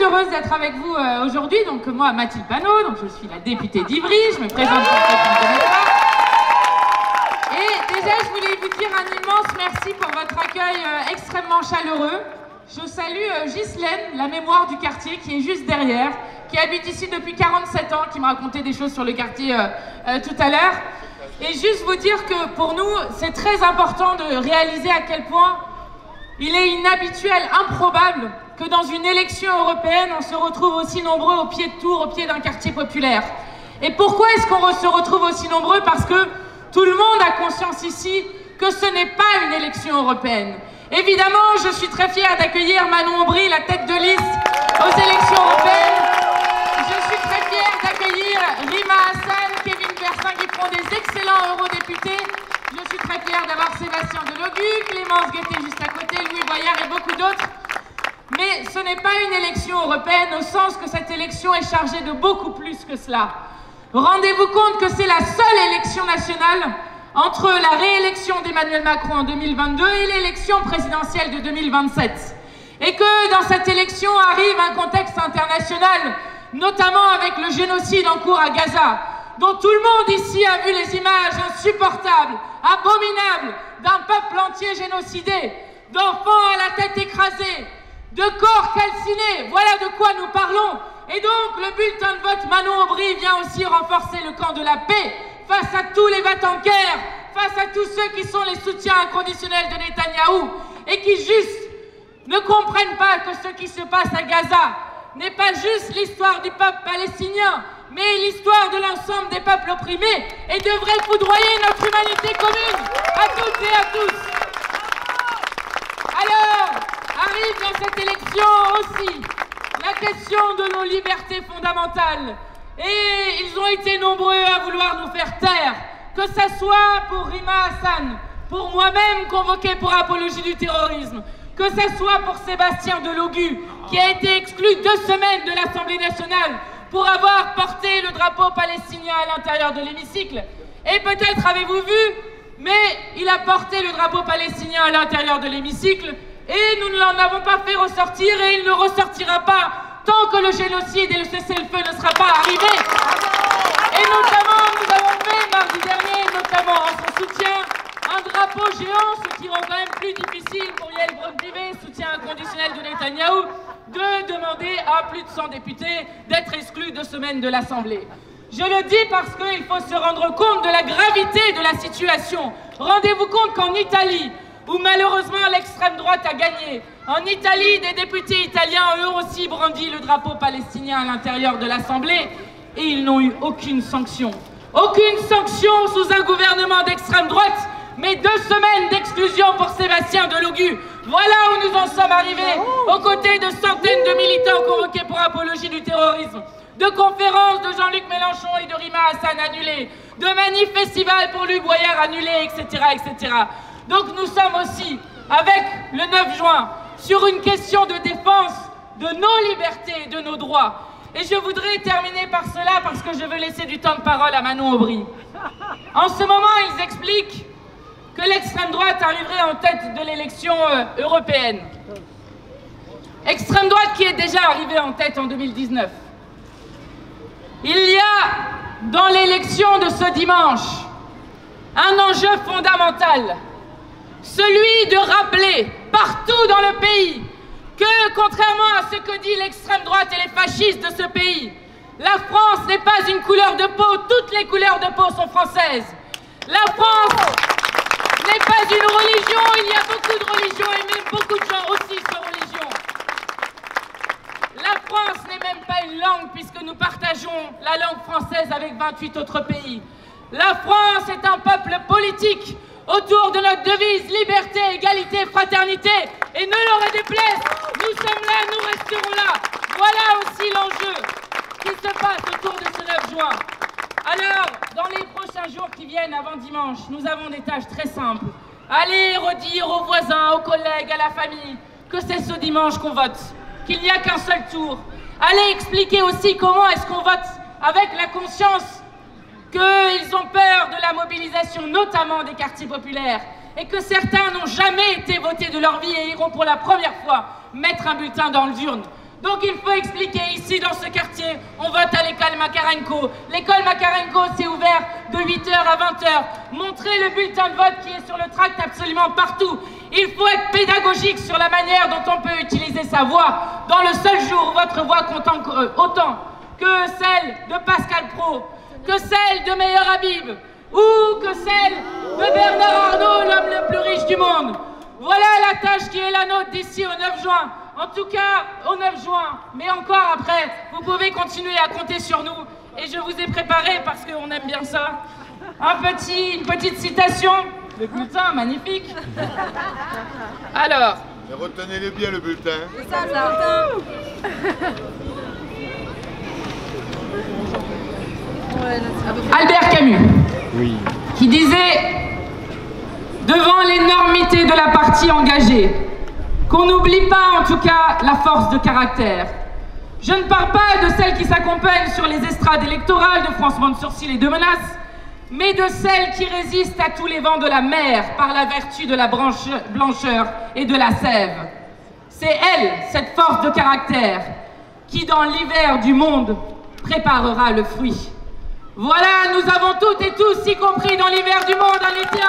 heureuse d'être avec vous aujourd'hui. Donc moi, Mathilde Panot, donc je suis la députée d'Ivry, je me présente pour ceux qui ne connaissent pas. Et déjà, je voulais vous dire un immense merci pour votre accueil extrêmement chaleureux. Je salue Ghislaine, la mémoire du quartier, qui est juste derrière, qui habite ici depuis 47 ans, qui me racontait des choses sur le quartier tout à l'heure. Et juste vous dire que pour nous, c'est très important de réaliser à quel point il est inhabituel, improbable, que dans une élection européenne, on se retrouve aussi nombreux au pied de Tours, au pied d'un quartier populaire. Et pourquoi est-ce qu'on se retrouve aussi nombreux? Parce que tout le monde a conscience ici que ce n'est pas une élection européenne. Évidemment, je suis très fière d'accueillir Manon Aubry, la tête de liste aux élections européennes. Je suis très fière d'accueillir Rima Hassan, Kevin Versin, qui font des excellents eurodéputés. Je suis très fière d'avoir Sébastien Delogu, Clémence Guettet juste à côté, Louis Boyard et beaucoup d'autres. Mais ce n'est pas une élection européenne au sens que cette élection est chargée de beaucoup plus que cela. Rendez-vous compte que c'est la seule élection nationale entre la réélection d'Emmanuel Macron en 2022 et l'élection présidentielle de 2027. Et que dans cette élection arrive un contexte international, notamment avec le génocide en cours à Gaza, dont tout le monde ici a vu les images insupportables, abominables, d'un peuple entier génocidé, d'enfants à la tête écrasée, de corps calcinés. Voilà de quoi nous parlons. Et donc le bulletin de vote Manon Aubry vient aussi renforcer le camp de la paix face à tous les va-t-en-guerre, face à tous ceux qui sont les soutiens inconditionnels de Netanyahou et qui juste ne comprennent pas que ce qui se passe à Gaza n'est pas juste l'histoire du peuple palestinien, mais l'histoire de l'ensemble des peuples opprimés et devrait foudroyer notre humanité commune à toutes et à tous. Alors, arrive dans cette élection aussi la question de nos libertés fondamentales. Et ils ont été nombreux à vouloir nous faire taire, que ça soit pour Rima Hassan, pour moi-même convoqué pour apologie du terrorisme, que ça soit pour Sébastien Delogu, qui a été exclu 2 semaines de l'Assemblée nationale pour avoir porté le drapeau palestinien à l'intérieur de l'hémicycle. Et peut-être avez-vous vu, mais il a porté le drapeau palestinien à l'intérieur de l'hémicycle et nous ne l'en avons pas fait ressortir et il ne ressortira pas tant que le génocide et le cessez-le-feu ne sera pas arrivé. Et notamment, nous avons fait mardi dernier, notamment en son soutien, un drapeau géant, ce qui rend quand même plus difficile pour Yael Braun-Pivet, soutien inconditionnel de Netanyahou, de demander à plus de 100 députés d'être exclus 2 semaines de l'Assemblée. Je le dis parce qu'il faut se rendre compte de la gravité de la situation. Rendez-vous compte qu'en Italie, où malheureusement l'extrême droite a gagné, en Italie, des députés italiens ont eux aussi brandi le drapeau palestinien à l'intérieur de l'Assemblée et ils n'ont eu aucune sanction. Aucune sanction sous un gouvernement d'extrême droite, mais 2 semaines d'exclusion pour Sébastien Delogu. Voilà où nous en sommes arrivés, aux côtés de centaines de militants convoqués pour apologie du terrorisme, de conférences de Jean-Luc Mélenchon et de Rima Hassan annulées, de manifs festivals pour Louis Boyard annulés, etc., etc. Donc nous sommes aussi, avec le 9 juin, sur une question de défense de nos libertés et de nos droits. Et je voudrais terminer par cela, parce que je veux laisser du temps de parole à Manon Aubry. En ce moment, ils expliquent que l'extrême droite arriverait en tête de l'élection européenne. Extrême droite qui est déjà arrivée en tête en 2019. Il y a, dans l'élection de ce dimanche, un enjeu fondamental. Celui de rappeler partout dans le pays que, contrairement à ce que dit l'extrême droite et les fascistes de ce pays, la France n'est pas une couleur de peau, toutes les couleurs de peau sont françaises. La France n'est pas une religion, il y a beaucoup de religions et même beaucoup de gens aussi sans religion. La France n'est même pas une langue puisque nous partageons la langue française avec 28 autres pays. La France est un peuple politique autour de notre devise liberté, égalité, fraternité. Et ne leur déplaise, nous sommes là, nous resterons là. Voilà aussi l'enjeu qui se passe autour de ce 9 juin. Alors, dans les prochains jours qui viennent avant dimanche, nous avons des tâches très simples. Allez redire aux voisins, aux collègues, à la famille que c'est ce dimanche qu'on vote, qu'il n'y a qu'un seul tour. Allez expliquer aussi comment est-ce qu'on vote avec la conscience qu'ils ont peur de la mobilisation, notamment des quartiers populaires, et que certains n'ont jamais été votés de leur vie et iront pour la première fois mettre un bulletin dans l'urne. Donc il faut expliquer ici dans ce quartier, on vote à l'école Makarenko. L'école Makarenko, c'est ouvert de 8h à 20h. Montrez le bulletin de vote qui est sur le tract absolument partout. Il faut être pédagogique sur la manière dont on peut utiliser sa voix. Dans le seul jour où votre voix compte autant que celle de Pascal Praud, que celle de Meyer Habib, ou que celle de Bernard Arnault, l'homme le plus riche du monde. Voilà la tâche qui est la nôtre d'ici au 9 juin. En tout cas, au 9 juin, mais encore après, vous pouvez continuer à compter sur nous. Et je vous ai préparé, parce qu'on aime bien ça, une petite citation. Le bulletin, magnifique. Alors. Mais retenez-le bien, le bulletin. C'est ça, le bulletin. Albert Camus, Oui. qui disait, devant l'énormité de la partie engagée, qu'on n'oublie pas en tout cas la force de caractère. Je ne parle pas de celles qui s'accompagnent sur les estrades électorales de froncement de sourcils et de menaces, mais de celles qui résistent à tous les vents de la mer par la vertu de la blancheur et de la sève. C'est elle, cette force de caractère, qui dans l'hiver du monde préparera le fruit. Voilà, nous avons toutes et tous, y compris dans l'hiver du monde, un été